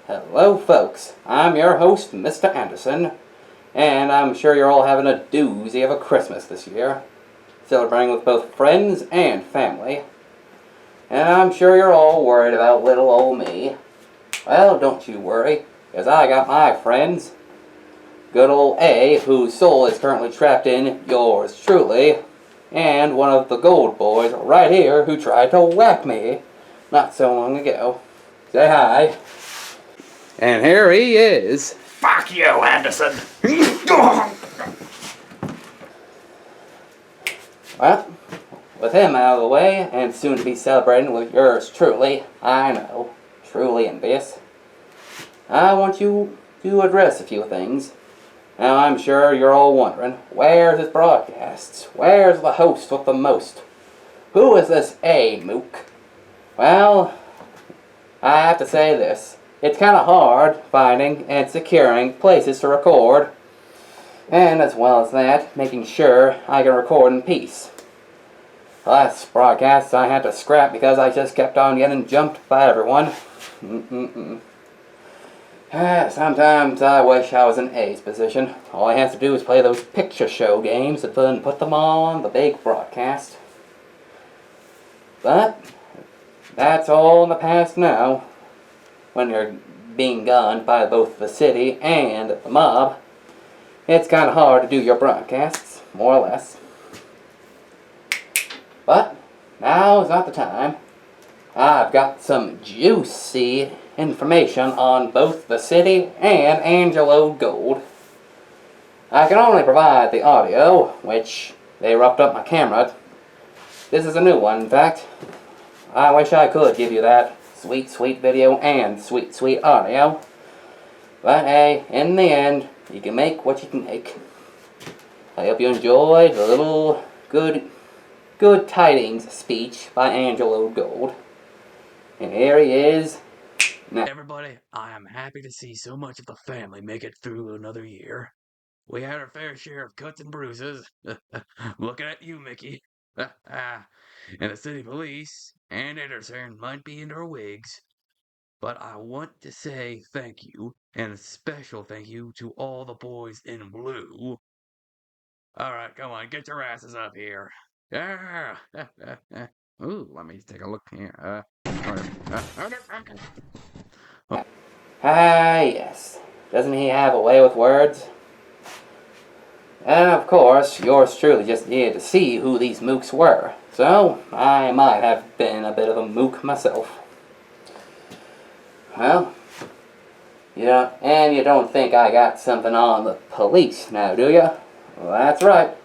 Hello folks, I'm your host, Mr. Anderson, and I'm sure you're all having a doozy of a Christmas this year, celebrating with both friends and family. And I'm sure you're all worried about little old me. Well, don't you worry, because I got my friends. Good old A, whose soul is currently trapped in yours truly, and one of the gold boys right here who tried to whack me not so long ago. Say hi. And here he is. Fuck you, Anderson! Well, with him out of the way, and soon to be celebrating with yours truly, I know, truly envious, I want you to address a few things. Now, I'm sure you're all wondering, where's his broadcasts? Where's the host with the most? Who is this A mook? Well, I have to say this. It's kind of hard finding and securing places to record, and as well as that, making sure I can record in peace. The last broadcast I had to scrap because I just kept on getting jumped by everyone. Sometimes I wish I was in A's position. All I have to do is play those picture show games and then put them on the big broadcast. But that's all in the past now. When you're being gunned by both the city and the mob, it's kind of hard to do your broadcasts, more or less. But now is not the time. I've got some juicy information on both the city and Angelo Gold. I can only provide the audio, which they roughed up my camera. This is a new one, in fact. I wish I could give you that sweet, sweet video and sweet, sweet audio. But hey, in the end, you can make what you can make. I hope you enjoyed the little good tidings speech by Angelo Gold. And here he is. Now. Everybody, I am happy to see so much of the family make it through another year. We had our fair share of cuts and bruises. Looking at you, Mickey. And the city police and Anderson might be in their wigs. But I want to say thank you, and a special thank you to all the boys in blue. Alright, come on, get your asses up here. Yeah. Ooh, let me take a look here. Yes. Doesn't he have a way with words? And of course, yours truly just needed to see who these mooks were. So, I might have been a bit of a mook myself. Well, yeah, and you don't think I got something on the police now, do you? Well, that's right.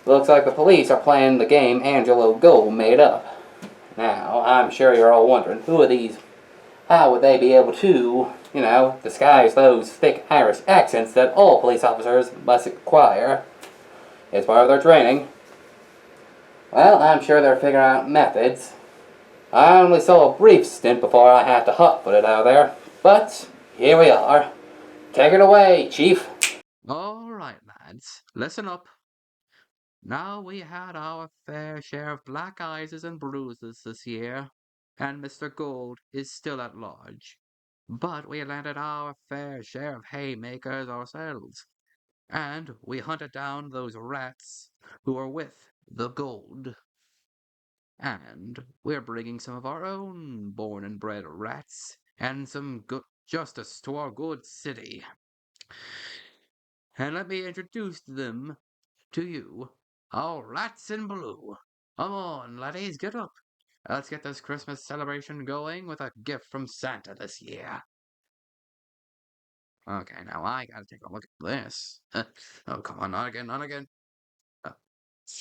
Looks like the police are playing the game Angelo Gold made up. Now, I'm sure you're all wondering, who are these? How would they be able to, disguise those thick Irish accents that all police officers must acquire as part of their training? Well, I'm sure they're figuring out methods. I only saw a brief stint before I had to hotfoot it out of there, but here we are. Take it away, Chief. All right, lads, listen up. Now we had our fair share of black eyes and bruises this year, and Mr. Gold is still at large. But we landed our fair share of haymakers ourselves, and we hunted down those rats who were with the gold. And we're bringing some of our own born and bred rats and some good justice to our good city. And let me introduce them to you, our rats in blue. Come on, laddies, get up. Let's get this Christmas celebration going with a gift from Santa this year. Okay, now I gotta take a look at this. Oh, come on, not again, not again.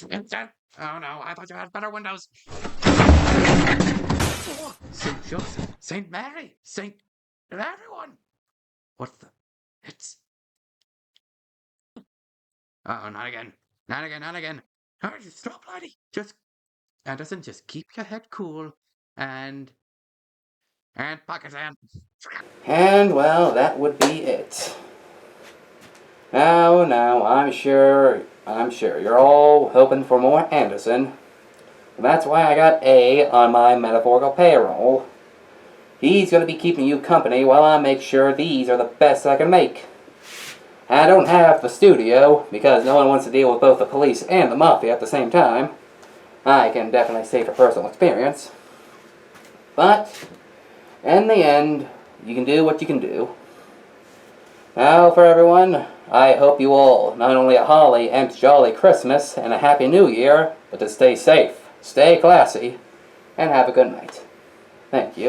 Oh no, I thought you had better windows. St. Joseph, St. Mary, St. everyone. What the? It's. Oh, not again. Not again, not again. Oh, just stop, laddie. Anderson, just keep your head cool and pocket sand. And, well, that would be it. Now, I'm sure you're all hoping for more Anderson. And that's why I got A on my metaphorical payroll. He's going to be keeping you company while I make sure these are the best I can make. I don't have the studio, because no one wants to deal with both the police and the mafia at the same time. I can definitely say for personal experience. But, in the end, you can do what you can do. Now, for everyone, I hope you all not only a holly and jolly Christmas and a happy New Year, but to stay safe, stay classy, and have a good night. Thank you.